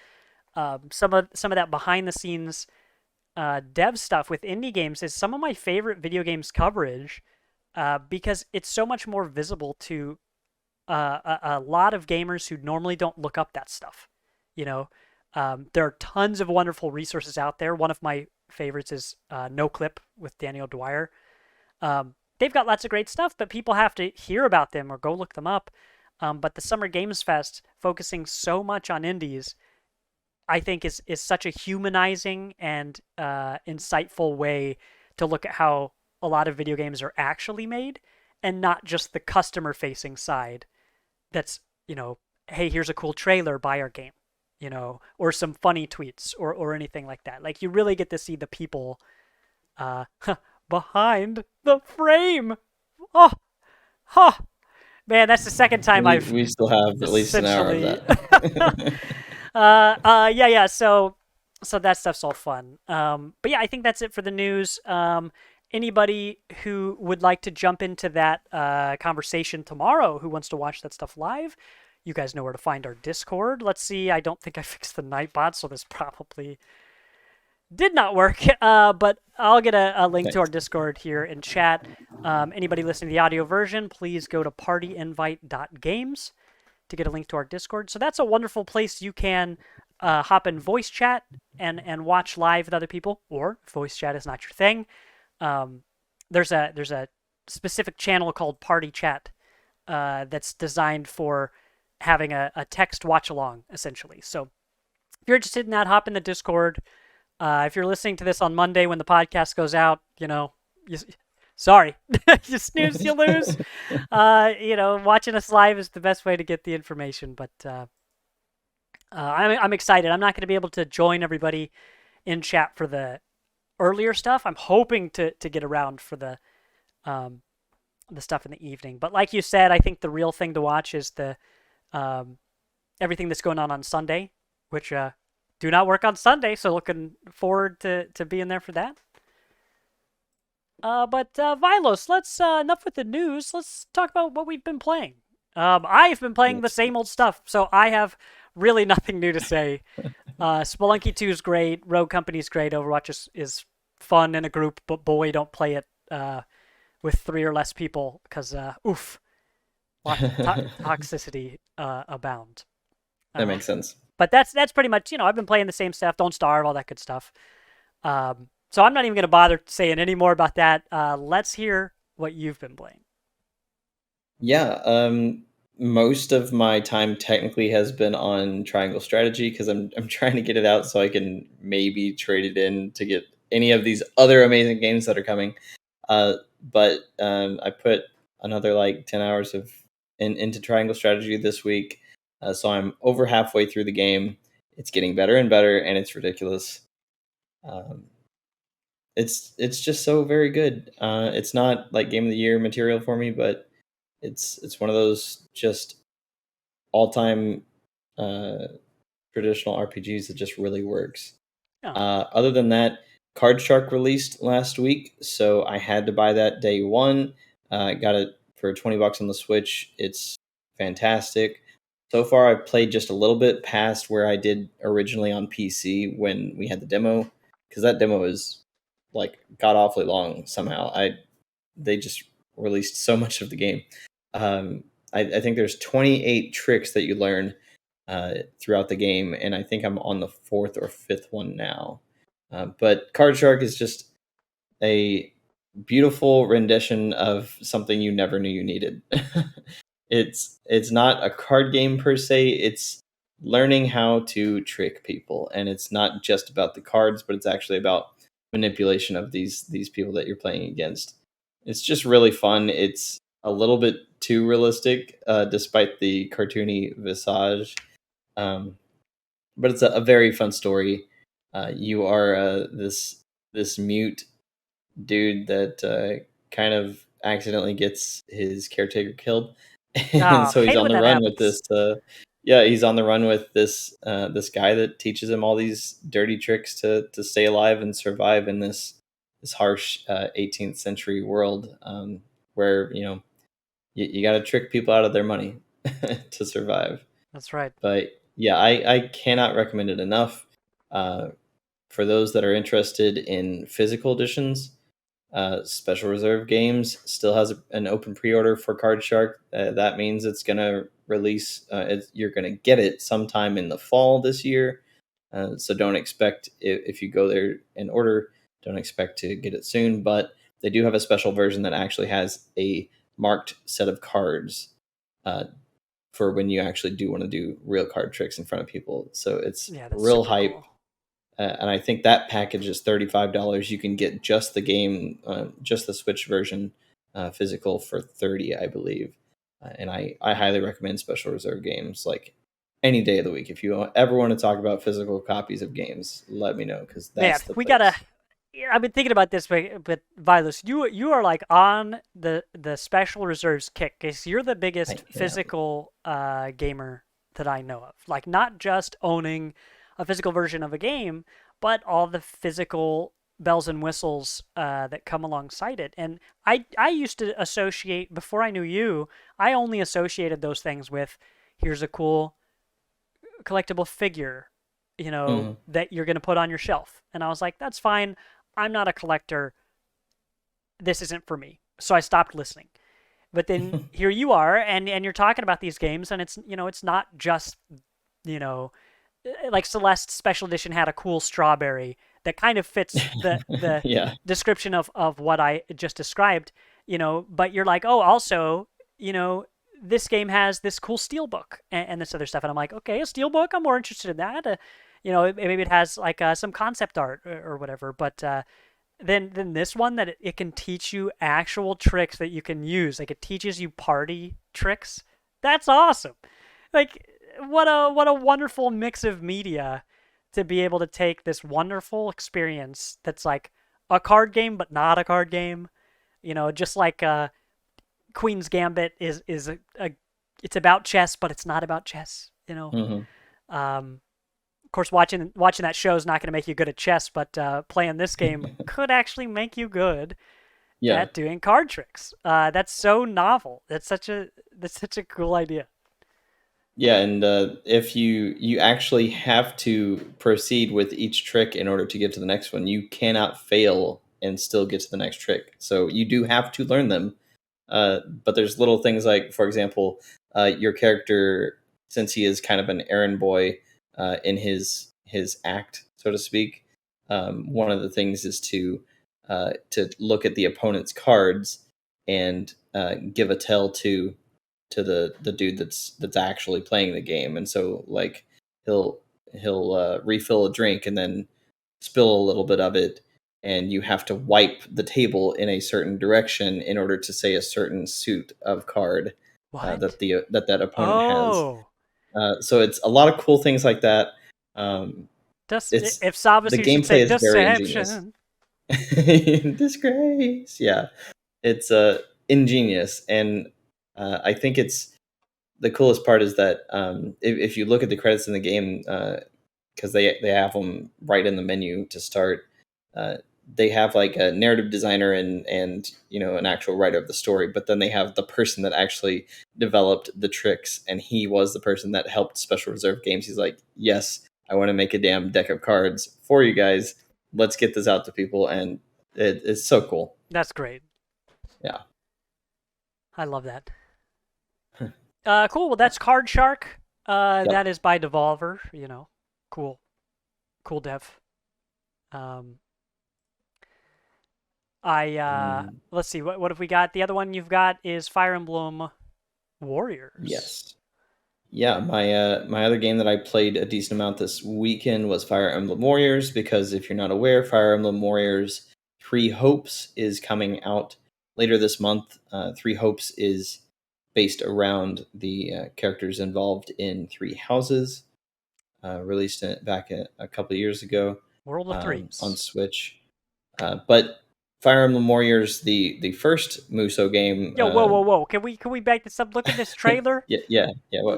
Some of that behind the scenes dev stuff with indie games is some of my favorite video games coverage because it's so much more visible to a lot of gamers who normally don't look up that stuff. You know, There are tons of wonderful resources out there. One of my favorites is No Clip with Daniel Dwyer. They've got lots of great stuff, but people have to hear about them or go look them up. But the Summer Games Fest, focusing so much on indies, I think is such a humanizing and insightful way to look at how a lot of video games are actually made, and not just the customer facing side. That's, hey, here's a cool trailer, buy our game, or some funny tweets or anything like that. Like, you really get to see the people uh, behind the frame. Oh, huh. Man, that's the second time I've We still have at least an hour of essentially. that. Yeah. So that stuff's all fun. But yeah, I think that's it for the news. Anybody who would like to jump into that conversation tomorrow, who wants to watch that stuff live, you guys know where to find our Discord. Let's see. I don't think I fixed the Nightbot, so this probably did not work. But I'll get a link to our Thanks. Discord here in chat. Anybody listening to the audio version, please go to partyinvite.games to get a link to our Discord. So that's a wonderful place you can hop in voice chat and watch live with other people, or if voice chat is not your thing. Um, there's a specific channel called Party Chat that's designed for having a text watch along, essentially. So if you're interested in that, hop in the Discord. If you're listening to this on Monday when the podcast goes out, you, sorry, you snooze, you lose. Watching us live is the best way to get the information. But I'm excited. I'm not going to be able to join everybody in chat for the earlier stuff. I'm hoping to get around for the stuff in the evening. But like you said, I think the real thing to watch is the everything that's going on Sunday, which do not work on Sunday. So looking forward to being there for that. But Vilos, let's enough with the news. Let's talk about what we've been playing. I've been playing the same old stuff, so I have really nothing new to say. Spelunky 2 is great. Rogue Company is great. Overwatch is fun in a group, but boy, don't play it with 3 or less people because oof, toxicity abound. That makes sense. But that's pretty much, I've been playing the same stuff. Don't starve, all that good stuff. So I'm not even going to bother saying any more about that. Let's hear what you've been playing. Yeah, most of my time technically has been on Triangle Strategy because I'm trying to get it out so I can maybe trade it in to get any of these other amazing games that are coming. But I put another like 10 hours into Triangle Strategy this week, so I'm over halfway through the game. It's getting better and better, and it's ridiculous. Um, it's just so very good. It's not like Game of the Year material for me, but it's one of those just all time uh, traditional RPGs that just really works. Oh, Other than that, Card Shark released last week, so I had to buy that day one. Got it for $20 on the Switch. It's fantastic. So far, I've played just a little bit past where I did originally on PC when we had the demo, because that demo is like god awfully long somehow. They just released so much of the game. I think there's 28 tricks that you learn throughout the game, and I think I'm on the fourth or fifth one now. But Card Shark is just a beautiful rendition of something you never knew you needed. It's not a card game per se. It's learning how to trick people, and it's not just about the cards, but it's actually about manipulation of these people that you're playing against. It's just really fun. It's a little bit too realistic, despite the cartoony visage. Um, but it's a very fun story. You are this mute dude that kind of accidentally gets his caretaker killed, and so he's hate it on when the that run with happens. this. Yeah, he's on the run with this guy that teaches him all these dirty tricks to stay alive and survive in this harsh 18th century world, where you got to trick people out of their money to survive. That's right. But yeah, I cannot recommend it enough. Uh, for those that are interested in physical editions, Special Reserve Games still has an open pre-order for Card Shark. That means it's going to release. You're going to get it sometime in the fall this year. So don't expect, if you go there and order, don't expect to get it soon. But they do have a special version that actually has a marked set of cards uh, for when you actually do want to do real card tricks in front of people. So it's Yeah, that's real super hype. cool. And I think that package is $35. You can get just the game, just the Switch version, physical for 30, I believe. And I highly recommend Special Reserve games like any day of the week. If you ever want to talk about physical copies of games, let me know because Man, that's the we gotta. place. Yeah, I've been thinking about this, but Vilas, you are like on the special reserves kick because you're the I biggest am. physical gamer that I know of. Like not just owning a physical version of a game, but all the physical bells and whistles that come alongside it. And I used to associate before I knew you. I only associated those things with here's a cool collectible figure, Mhm. that you're going to put on your shelf. And I was like, that's fine. I'm not a collector. This isn't for me. So I stopped listening. But then here you are, and you're talking about these games, and it's not just you know like Celeste Special Edition had a cool strawberry that kind of fits the Yeah. description of what I just described, but you're like, oh, also, you know, this game has this cool steel book and this other stuff, and I'm like, okay, a steel book, I'm more interested in that. Maybe it has like some concept art or whatever, but then this one that it can teach you actual tricks that you can use, like it teaches you party tricks. That's awesome. Like what a wonderful mix of media to be able to take this wonderful experience that's like a card game but not a card game. Just like Queen's Gambit is a it's about chess but it's not about chess. Hmm. Of course, watching that show is not going to make you good at chess, but playing this game could actually make you good Yeah. at doing card tricks. That's so novel. That's such a cool idea. Yeah, and if you actually have to proceed with each trick in order to get to the next one, you cannot fail and still get to the next trick. So you do have to learn them. But there's little things like, for example, your character, since he is kind of an errand boy in his act, so to speak, one of the things is to look at the opponent's cards and give a tell to the dude that's actually playing the game. And so like he'll he'll refill a drink and then spill a little bit of it, and you have to wipe the table in a certain direction in order to say a certain suit of card What? that opponent has. Oh, So it's a lot of cool things like that. Um, it's if Sabas, The you should say gameplay is very ingenious. deception. Disgrace, yeah, it's ingenious. And I think it's the coolest part is that if you look at the credits in the game, because they have them right in the menu to start, uh, they have like a narrative designer and an actual writer of the story, but then they have the person that actually developed the tricks, and he was the person that helped Special Reserve Games. He's like, yes, I want to make a damn deck of cards for you guys. Let's get this out to people, and it's so cool. That's great. Yeah. I love that. Cool. Well, that's Card Shark. Yep. That is by Devolver. Cool, cool dev. Um, I Um, let's see. What have we got? The other one you've got is Fire Emblem Warriors. yes. Yeah, my other game that I played a decent amount this weekend was Fire Emblem Warriors, because if you're not aware, Fire Emblem Warriors Three Hopes is coming out later this month. Three Hopes is based around the characters involved in Three Houses, released back a couple of years ago World of on Threes. Switch. But Fire Emblem Warriors, the first Muso game, Yo, whoa, whoa, whoa! Can we back this up? Look at this trailer. yeah.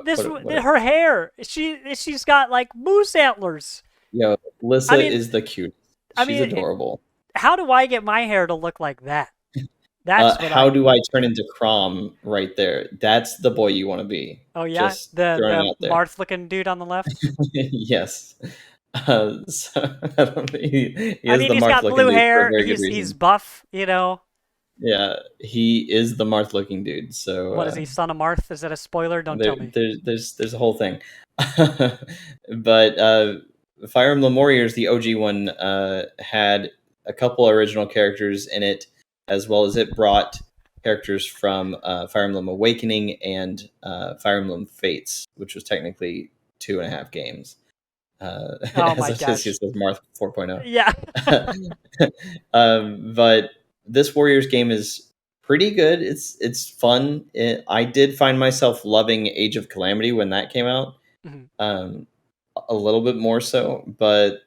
This What? her hair. She's got like moose antlers. Yo, I Lissa mean, is the cutest. I She's mean, adorable. how do I get my hair to look like that? That's what How I. do I turn into Crom right there? That's the boy you want to be. Oh yeah, Just the throwing it the out there. Marth looking dude on the left. Yes. So, I don't know, he I is mean, the he's Marth got looking blue dude for a hair. very good He's reason. buff. Yeah, he is the Marth looking dude. So What is he, son of Marth? Is that a spoiler? Don't tell me. there's a whole thing. But Fire Emblem Warriors, the OG one, had a couple original characters in it, as well as it brought characters from Fire Emblem Awakening and Fire Emblem Fates, which was technically 2.5 games. Oh As my Odysseus gosh. says, Marth 4.0. Yeah. But this Warriors game is pretty good. It's fun. I did find myself loving Age of Calamity when that came out. Mhm. Um, a little bit more so, but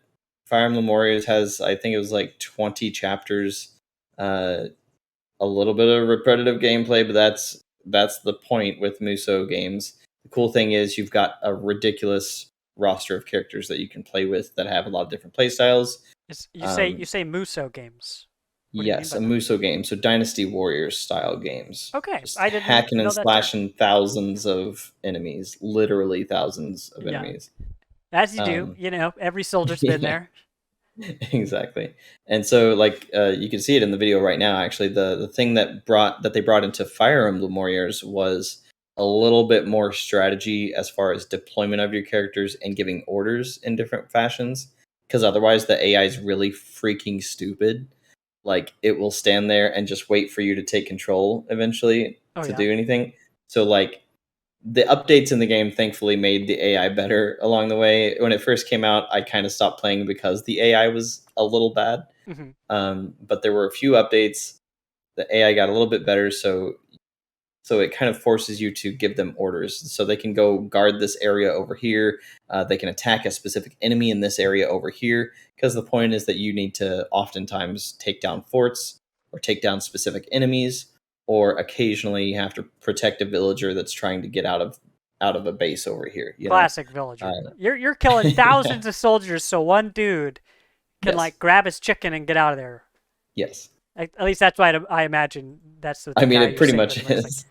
Fire Emblem Warriors has, I think it was like 20 chapters, uh, a little bit of repetitive gameplay, but that's the point with Muso games. The cool thing is you've got a ridiculous roster of characters that you can play with that have a lot of different play styles. You Um, say Muso games. What do you mean yes, by a that? Muso game, so Dynasty Warriors style games. Okay, Just I didn't hacking and know that term. slashing thousands of enemies, literally thousands of Yeah, enemies. as you do. Um, You know, every soldier's been yeah, there. exactly. And so, like, you can see it in the video right now. Actually, the thing that they brought into Fire Emblem Warriors was a little bit more strategy as far as deployment of your characters and giving orders in different fashions. Because otherwise, the AI is really freaking stupid. Like, it will stand there and just wait for you to take control eventually Oh to yeah. do anything. So, like, the updates in the game thankfully made the AI better along the way. When it first came out, I kind of stopped playing because the AI was a little bad. Hmm. But there were a few updates. The AI got a little bit better, so it kind of forces you to give them orders. So they can go guard this area over here. They can attack a specific enemy in this area over here. Because the point is that you need to oftentimes take down forts or take down specific enemies, or occasionally you have to protect a villager that's trying to get out of a base over here. You know. Classic villager. Uh, You're killing thousands of soldiers, so one dude can yes. like grab his chicken and get out of there. Yes. At least that's why I imagine that's what I the mean, guy it you're pretty saving much looks like. is.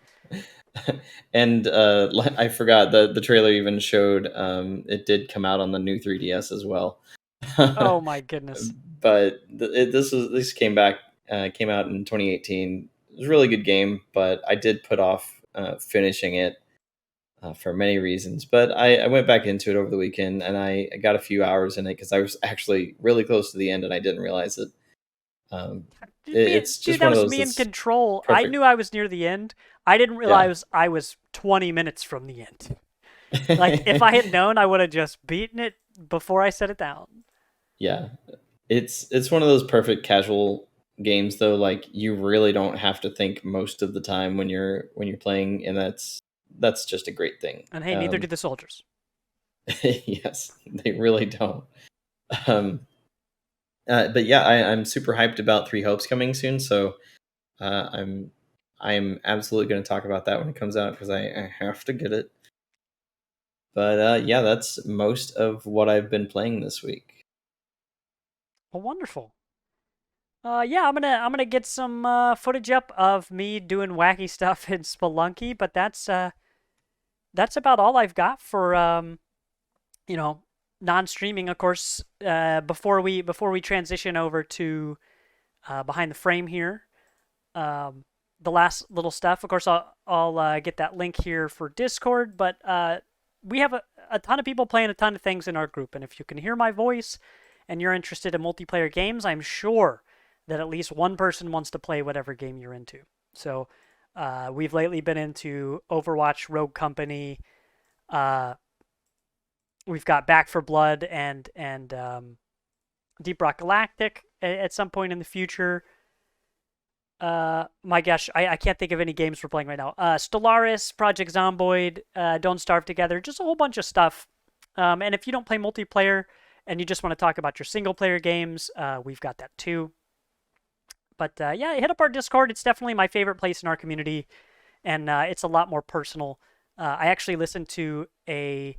And I forgot the trailer even showed it did come out on the new 3DS as well. Oh my goodness. But this came out in 2018. It was a really good game, but I did put off finishing it for many reasons. But I went back into it over the weekend, and I got a few hours in it because I was actually really close to the end, and I didn't realize it. Um, it's Dude, just that one of was those me in that's control. I perfect. knew I was near the end. I didn't Yeah. realize I was 20 minutes from the end. Like if I had known, I would have just beaten it before I set it down. Yeah. It's one of those perfect casual games though. Like, you really don't have to think most of the time when you're playing, and that's just a great thing. And hey, neither do the soldiers. Yes, they really don't. Um, but yeah, I'm super hyped about Three Hopes coming soon. So I'm absolutely going to talk about that when it comes out because I have to get it. But yeah, that's most of what I've been playing this week. Well, wonderful. Yeah, I'm gonna get some footage up of me doing wacky stuff in Spelunky, but that's about all I've got for you know non-streaming. Of course, before we transition over to behind the frame here, um, the last little stuff. Of course, I'll get that link here for Discord, but we have a ton of people playing a ton of things in our group, and if you can hear my voice and you're interested in multiplayer games, I'm sure that at least one person wants to play whatever game you're into. So we've lately been into Overwatch, Rogue Company. Uh, we've got Back for Blood and Deep Rock Galactic at some point in the future. My gosh, I can't think of any games we're playing right now. Stellaris, Project Zomboid, Don't Starve Together, just a whole bunch of stuff. And if you don't play multiplayer and you just want to talk about your single player games, we've got that too. But yeah, hit up our Discord. It's definitely my favorite place in our community, and it's a lot more personal. I actually listened to a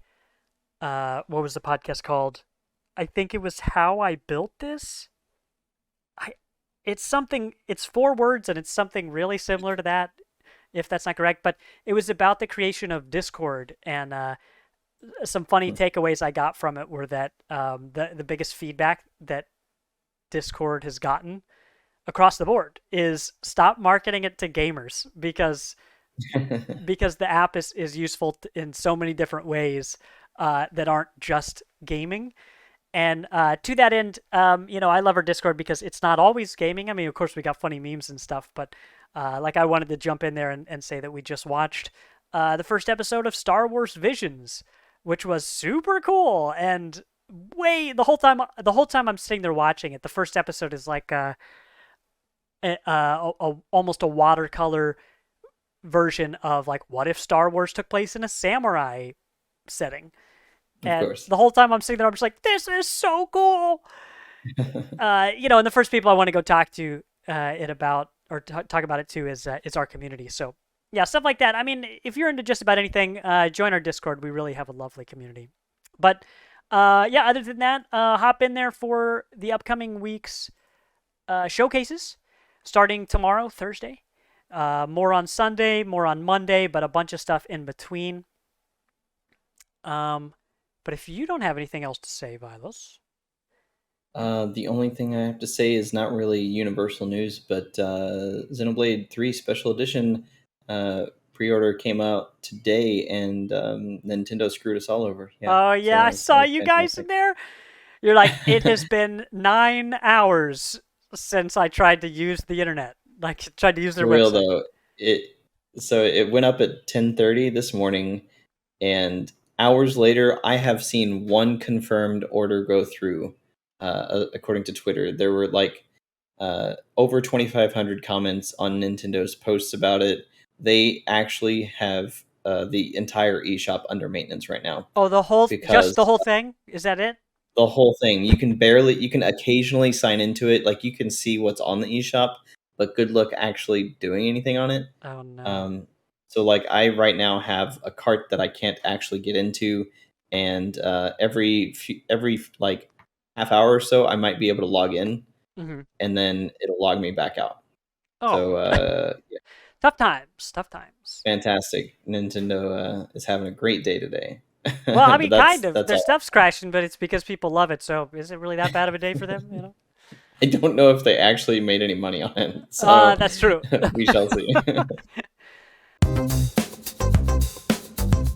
what was the podcast called? I think it was How I Built This. I it's something. It's 4 words, and it's something really similar to that, if that's not correct. But it was about the creation of Discord, and some funny Hmm. takeaways I got from it were that the biggest feedback that Discord has gotten across the board is stop marketing it to gamers because the app is useful in so many different ways that aren't just gaming. And to that end, I love our Discord because it's not always gaming. I mean, of course, we got funny memes and stuff, but like I wanted to jump in there and say that we just watched the first episode of Star Wars Visions, which was super cool. And the whole time I'm sitting there watching it, the first episode is like almost a watercolor version of like what if Star Wars took place in a samurai setting. Of And course. the whole time I'm sitting there, I'm just like, this is so cool. And the first people I want to go talk to it about or talk about it to is our community. So yeah, stuff like that. I mean, if you're into just about anything, join our Discord. We really have a lovely community. But yeah, other than that, hop in there for the upcoming week's showcases, starting tomorrow, Thursday. More on Sunday, more on Monday, but a bunch of stuff in between. Um, but if you don't have anything else to say, Vilas. The only thing I have to say is not really universal news, but Xenoblade 3 Special Edition pre-order came out today, and Nintendo screwed us all over. Yeah, Oh yeah, I so that saw was you guys in fantastic. there. You're like, it has been 9 hours since I tried to use the internet. Like tried to use their For real website. though, it went up at 10:30 this morning, and hours later, I have seen one confirmed order go through. According to Twitter, there were like over 2,500 comments on Nintendo's posts about it. They actually have the entire eShop under maintenance right now Oh, just the because whole thing? Is that it? the whole thing, you can occasionally sign into it, like you can see what's on the eShop, but good luck actually doing anything on it. Oh no. Um, so like I right now have a cart that I can't actually get into, and every like half hour or so I might be able to log in, Hmm. and then it'll log me back out. Oh, So yeah, tough times. Tough times. fantastic. Nintendo is having a great day today. Well, I But mean, kind of. that's Their all. stuff's crashing, but it's because people love it. So, is it really that bad of a day for them? I don't know if they actually made any money on it, so That's true. we shall see.